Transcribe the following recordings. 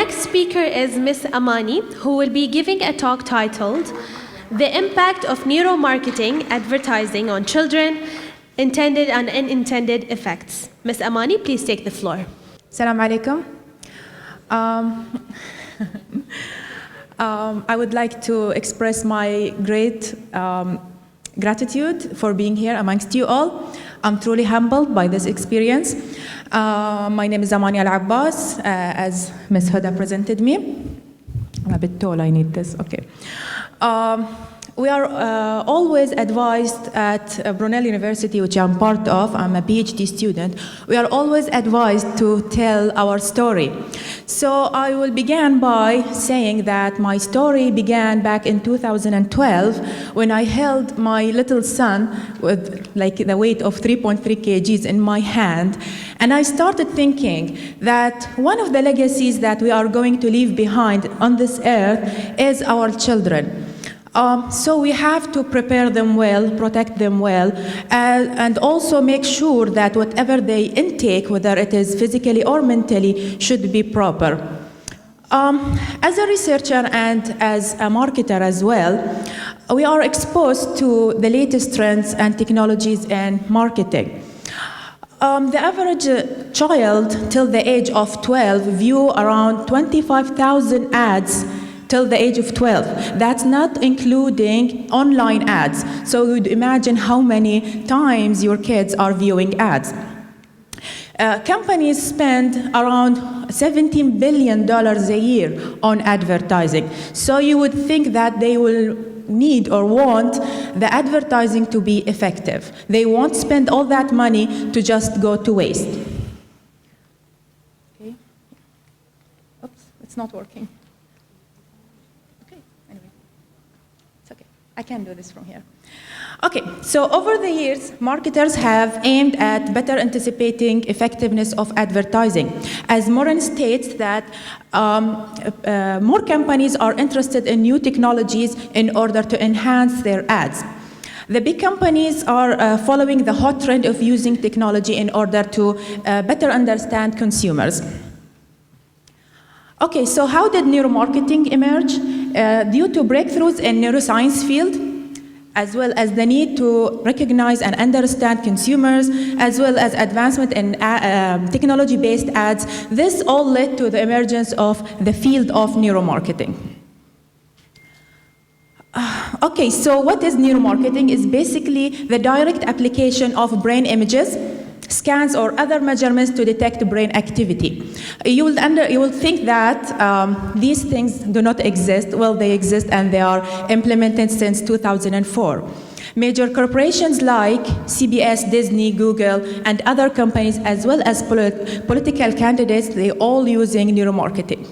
next speaker is Miss Amani, who will be giving a talk titled The Impact of Neuromarketing Advertising on Children, Intended and Unintended Effects. Miss Amani, please take the floor. Assalamu alaikum. I would like to express my great gratitude for being here amongst you all. I'm truly humbled by this experience. My name is AMANI Al Abbas, as Ms. Huda presented me. I'm a bit tall, I need this, okay. We are always advised at Brunel University, which I'm part of, I'm a PhD student, we are always advised to tell our story. So I will begin by saying that my story began back in 2012 when I held my little son with like the weight of 3.3 kgs in my hand, and I started thinking that one of the legacies that we are going to leave behind on this earth is our children. So we have to prepare them well, protect them well, and also make sure that whatever they intake, whether it is physically or mentally, should be proper. As a researcher and as a marketer as well, we are exposed to the latest trends and technologies in marketing. The average child till the age of 12 view around 25,000 ads till the age of 12. That's not including online ads. So you would imagine how many times your kids are viewing ads. Companies spend around $17 billion a year on advertising. So you would think that they will need or want the advertising to be effective. They won't spend all that money to just go to waste. Okay. Oops, it's not working. I can do this from here. Okay, so over the years, marketers have aimed at better anticipating effectiveness of advertising. As Moran states that more companies are interested in new technologies in order to enhance their ads. The big companies are following the hot trend of using technology in order to better understand consumers. Okay, so how did neuromarketing emerge? Due to breakthroughs in neuroscience field, as well as the need to recognize and understand consumers, as well as advancement in technology-based ads, this all led to the emergence of the field of neuromarketing. Okay, so what is neuromarketing? It's basically the direct application of brain images, scans or other measurements to detect brain activity. You will think that these things do not exist. Well, they exist and they are implemented since 2004. Major corporations like CBS, Disney, Google, and other companies, as well as political candidates, they all using neuromarketing.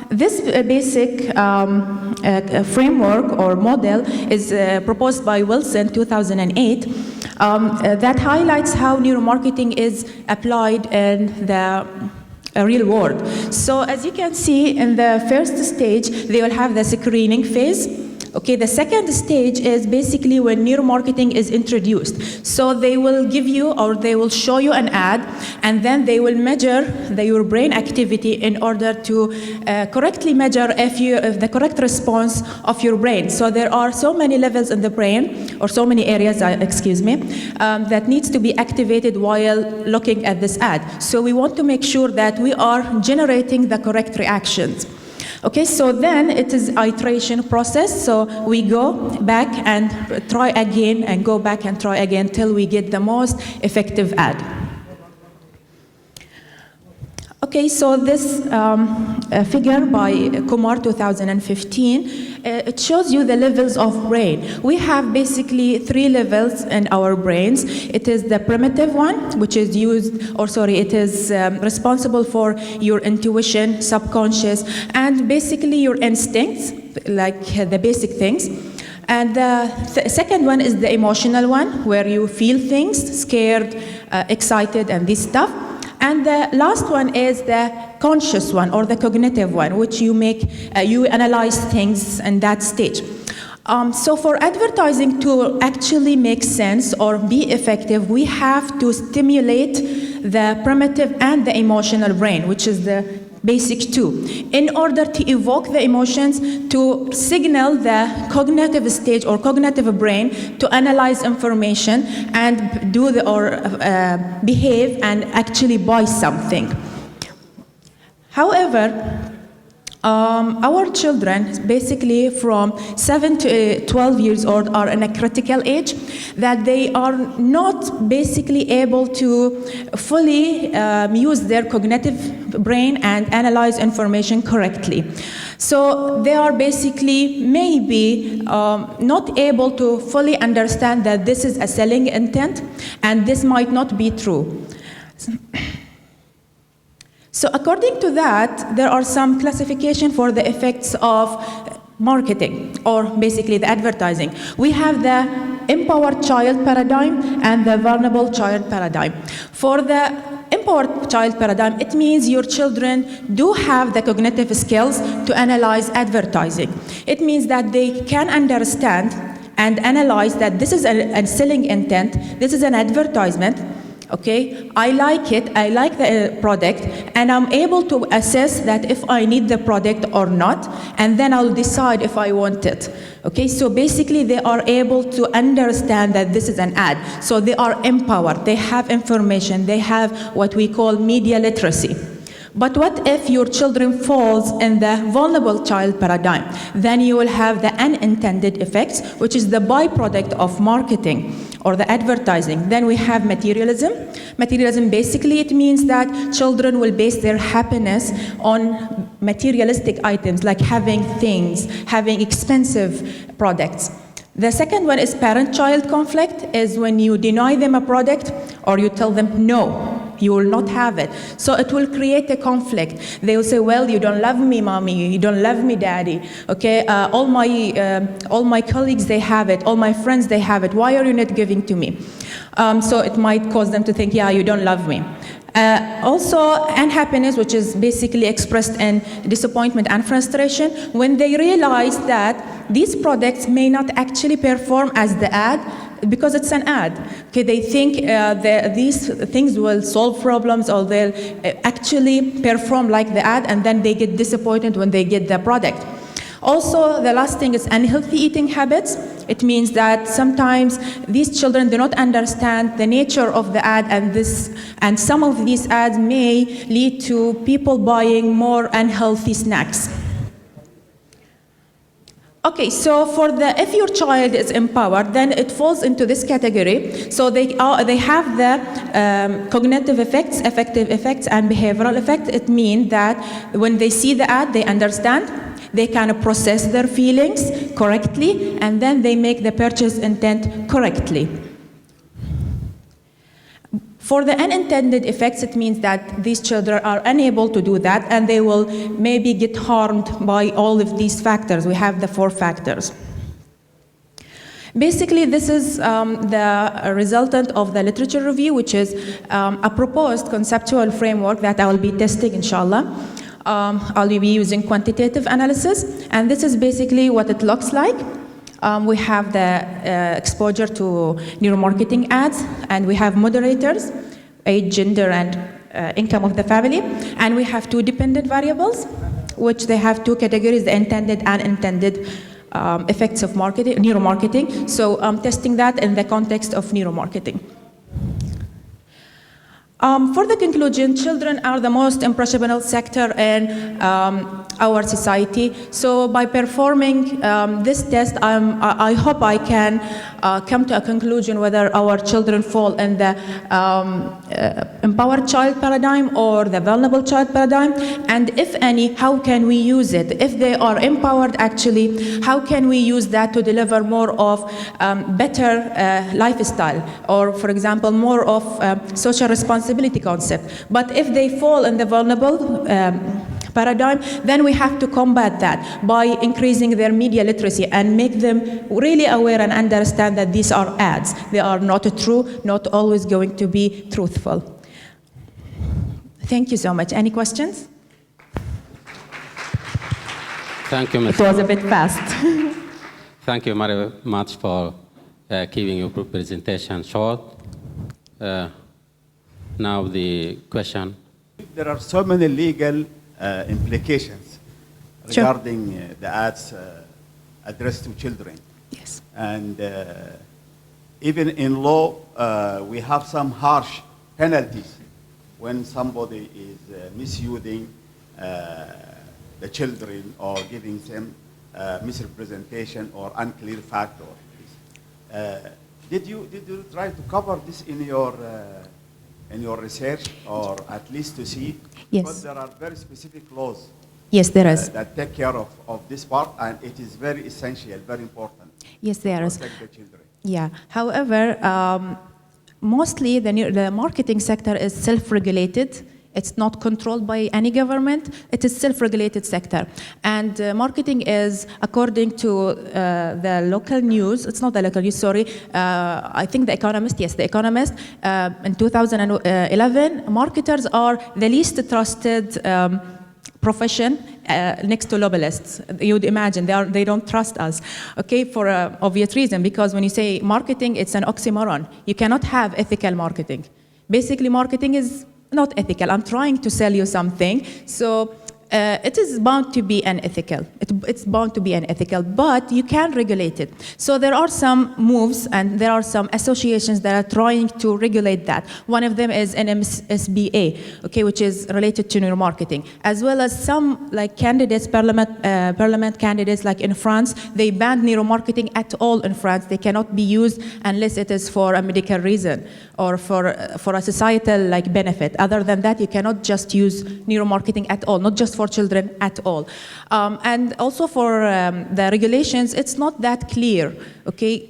This basic framework or model is proposed by Wilson 2008 that highlights how neuromarketing is applied in the real world. So as you can see, in the first stage, they will have the screening phase. Okay, the second stage is basically when neuromarketing is introduced. So they will give you or they will show you an ad, and then they will measure your brain activity in order to correctly measure if the correct response of your brain. So there are so many levels in the brain, or so many areas, excuse me, that needs to be activated while looking at this ad. So we want to make sure that we are generating the correct reactions. Okay, so then it is iteration process. So we go back and try again and go back and try again till we get the most effective ad. Okay, so this figure by Kumar 2015, it shows you the levels of brain. We have basically 3 levels in our brains. It is the primitive one, which is it is responsible for your intuition, subconscious, and basically your instincts, like the basic things. And the second one is the emotional one, where you feel things, scared, excited, and this stuff. And the last one is the conscious one, or the cognitive one, which you analyze things in that stage. So for advertising to actually make sense or be effective, we have to stimulate the primitive and the emotional brain, which is the basic two, in order to evoke the emotions, to signal the cognitive stage or cognitive brain to analyze information and do the, or behave and actually buy something. However, our children, basically from 7 to 12 years old, are in a critical age that they are not basically able to fully use their cognitive brain and analyze information correctly. So they are basically maybe not able to fully understand that this is a selling intent and this might not be true. So according to that, there are some classification for the effects of marketing, or basically the advertising. We have the empowered child paradigm and the vulnerable child paradigm. For the empowered child paradigm, it means your children do have the cognitive skills to analyze advertising. It means that they can understand and analyze that this is a selling intent, this is an advertisement. Okay, I like it, I like the product, and I'm able to assess that if I need the product or not, and then I'll decide if I want it. Okay, so basically they are able to understand that this is an ad. So they are empowered, they have information, they have what we call media literacy. But what if your children falls in the vulnerable child paradigm? Then you will have the unintended effects, which is the byproduct of marketing or the advertising. Then we have materialism. Materialism, basically it means that children will base their happiness on materialistic items, like having things, having expensive products. The second one is parent-child conflict, is when you deny them a product or you tell them no. You will not have it. So it will create a conflict. They will say, well, you don't love me, mommy, you don't love me, daddy. Okay, all my colleagues, they have it. All my friends, they have it. Why are you not giving to me? So it might cause them to think, yeah, you don't love me. Also, unhappiness, which is basically expressed in disappointment and frustration, when they realize that these products may not actually perform as the ad, because it's an ad. Okay, they think these things will solve problems, or they'll actually perform like the ad, and then they get disappointed when they get the product. Also, the last thing is unhealthy eating habits. It means that sometimes these children do not understand the nature of the ad, and some of these ads may lead to people buying more unhealthy snacks. Okay, so if your child is empowered, then it falls into this category. So they have the cognitive effects, affective effects, and behavioral effects. It means that when they see the ad, they understand, they can process their feelings correctly, and then they make the purchase intent correctly. For the unintended effects, it means that these children are unable to do that, and they will maybe get harmed by all of these factors. We have the 4 factors. Basically, this is the resultant of the literature review, which is a proposed conceptual framework that I will be testing, inshallah. I'll be using quantitative analysis, and this is basically what it looks like. We have the exposure to neuromarketing ads, and we have moderators, age, gender, and income of the family. And we have 2 dependent variables, which they have 2 categories, the intended and unintended effects of neuromarketing. So I'm testing that in the context of neuromarketing. For the conclusion, children are the most impressionable sector in our society. So by performing this test, I hope I can come to a conclusion whether our children fall in the empowered child paradigm or the vulnerable child paradigm, and if any, how can we use it? If they are empowered, actually, how can we use that to deliver more of better lifestyle, or for example, more of social responsibility concept. But if they fall in the vulnerable paradigm, then we have to combat that by increasing their media literacy and make them really aware and understand that these are ads. They are not true, not always going to be truthful. Thank you so much. Any questions? Thank you, Ms. It was a bit fast. Thank you very much for giving your presentation short. Now the question. There are so many legal implications regarding the ads addressed to children. Yes. And even in law, we have some harsh penalties when somebody is misusing the children or giving them misrepresentation or unclear fact. Did you try to cover this in your research, or at least to see? Yes. Because there are very specific laws. Yes, there is. That take care of this part, and it is very essential, very important. Yes, there is. Protect the children. Yeah. However, mostly the marketing sector is self-regulated. It's not controlled by any government. It is self-regulated sector. And marketing is, according to the local news, it's not the local news, sorry, I think The Economist, yes, The Economist, in 2011, marketers are the least trusted profession next to lobbyists. You'd imagine they don't trust us, okay, for an obvious reason, because when you say marketing, it's an oxymoron. You cannot have ethical marketing. Basically, marketing is not ethical. I'm trying to sell you something, so it is bound to be unethical. It's bound to be unethical, but you can regulate it. So there are some moves and there are some associations that are trying to regulate that. One of them is NMSBA, okay, which is related to neuromarketing, as well as some like candidates, parliament candidates, like in France, they banned neuromarketing at all in France. They cannot be used unless it is for a medical reason or for a societal like benefit. Other than that, you cannot just use neuromarketing at all, not just for children at all. And also for the regulations, it's not that clear, okay?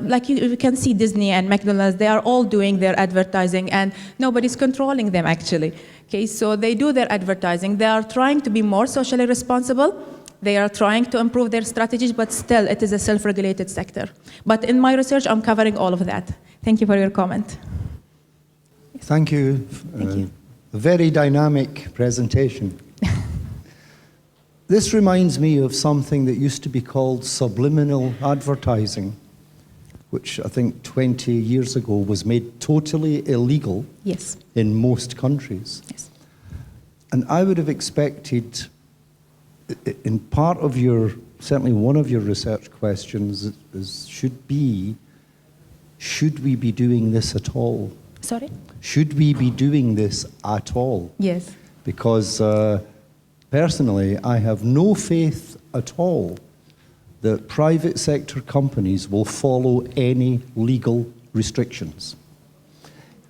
Like you can see Disney and McDonald's, they are all doing their advertising and nobody's controlling them actually. Okay, so they do their advertising. They are trying to be more socially responsible. They are trying to improve their strategies, but still it is a self-regulated sector. But in my research, I'm covering all of that. Thank you for your comment. Thank you. Thank you. A very dynamic presentation. This reminds me of something that used to be called subliminal advertising, which I think 20 years ago was made totally illegal. Yes. In most countries. Yes. And I would have expected, in part of your, certainly one of your research questions should we be doing this at all? Sorry? Should we be doing this at all? Yes. Because personally, I have no faith at all that private sector companies will follow any legal restrictions.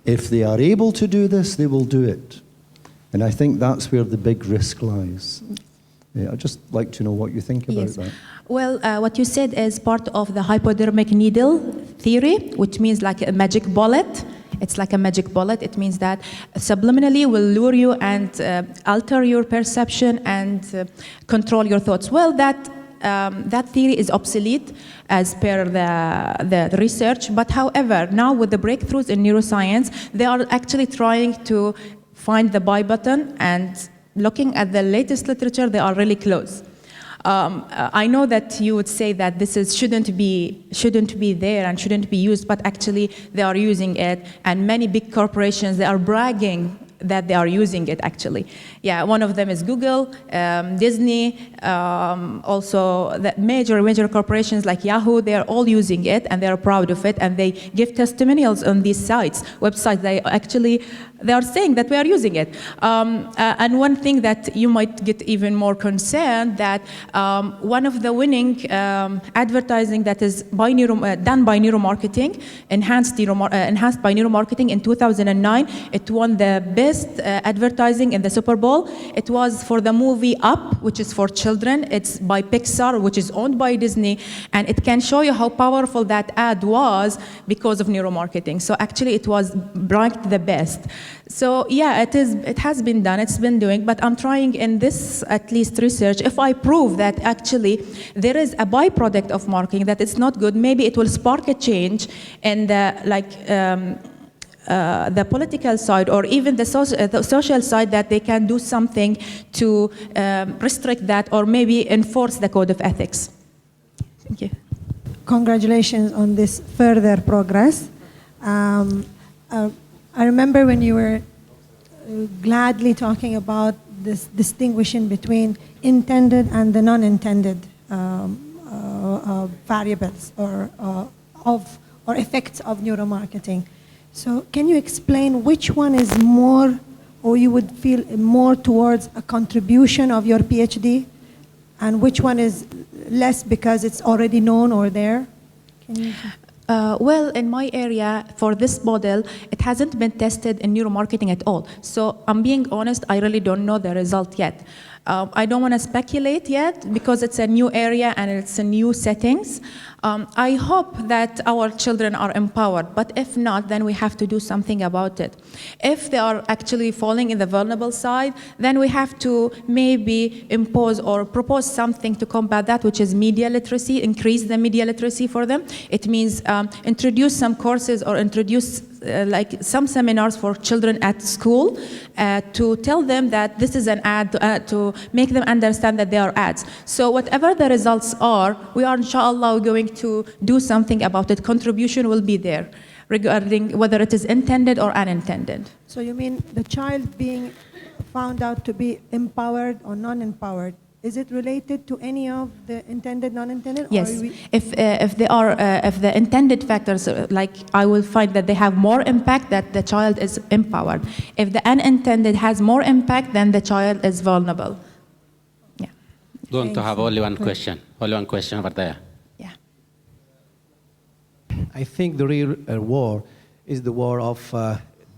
If they are able to do this, they will do it. And I think that's where the big risk lies. Yeah, I'd just like to know what you think about that. Well, what you said is part of the hypodermic needle theory, which means like a magic bullet. It's like a magic bullet. It means that subliminally will lure you and alter your perception and control your thoughts. Well, that theory is obsolete as per the research. But however, now with the breakthroughs in neuroscience, they are actually trying to find the buy button, and looking at the latest literature, they are really close. I know that you would say that this shouldn't be there and shouldn't be used, but actually they are using it, and many big corporations, they are bragging that they are using it actually. Yeah, one of them is Google, Disney, also the major corporations like Yahoo, they are all using it and they are proud of it, and they give testimonials on these websites. They are saying that we are using it. And one thing that you might get even more concerned, that one of the winning advertising that is done by neuromarketing, enhanced by neuromarketing in 2009, it won the best advertising in the Super Bowl. It was for the movie Up, which is for children. It's by Pixar, which is owned by Disney, and it can show you how powerful that ad was because of neuromarketing. So actually it was ranked the best. So yeah, it has been done, it's been doing, but I'm trying in this at least research, if I prove that actually there is a byproduct of marketing, that it's not good, maybe it will spark a change in the political side or even the social side, that they can do something to restrict that or maybe enforce the code of ethics. Thank you. congratulations on this further progress. I remember when you were gladly talking about this distinguishing between intended and the non-intended variables or effects of neuromarketing. So can you explain which one is more, or you would feel more towards a contribution of your PhD, and which one is less because it's already known or there? Can you? Well, in my area, for this model, it hasn't been tested in neuromarketing at all. So I'm being honest, I really don't know the result yet. I don't want to speculate yet because it's a new area and it's a new settings. I hope that our children are empowered, but if not, then we have to do something about it. If they are actually falling in the vulnerable side, then we have to maybe impose or propose something to combat that, which is media literacy, increase the media literacy for them. It means introduce some courses or introduce like some seminars for children at school to tell them that this is an ad, to make them understand that they are ads. So whatever the results are, we are inshallah going to do something about it. Contribution will be there regarding whether it is intended or unintended. So you mean the child being found out to be empowered or non-empowered, is it related to any of the intended, non-intended? Yes. If they are, if the intended factors, like I will find that they have more impact, that the child is empowered. If the unintended has more impact, then the child is vulnerable. Yeah. Going to have only one question. Only one question over there. Yeah. I think the real war is the war of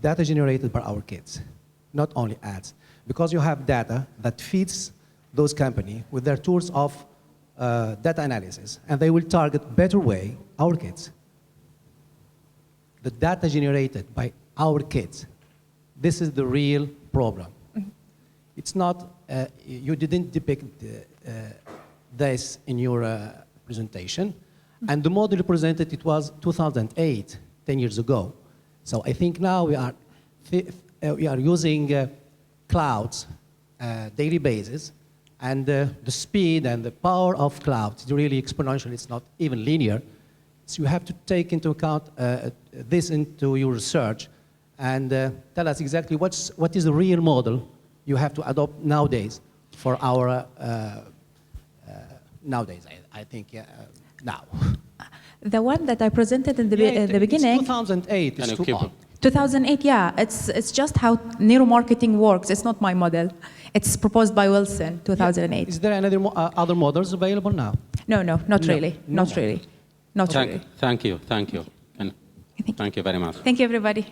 data generated by our kids, not only ads. Because you have data that feeds those companies with their tools of data analysis, and they will target better way our kids. The data generated by our kids, this is the real problem. Mm-hmm. It's not, you didn't depict this in your presentation, and the model you presented, it was 2008, 10 years ago. So I think now we are using clouds daily basis, and the speed and the power of cloud is really exponential. It's not even linear. So you have to take into account this into your research and tell us exactly what is the real model you have to adopt nowadays for our nowadays. I think now. The one that I presented in the beginning. It's 2008. It's too old. 2008, yeah. It's just how neuromarketing works. It's not my model. It's proposed by Wilson, 2008. Yeah. Is there any other models available now? No, not really. No. Not really. Not really. Thank you. Thank you very much. Thank you, everybody.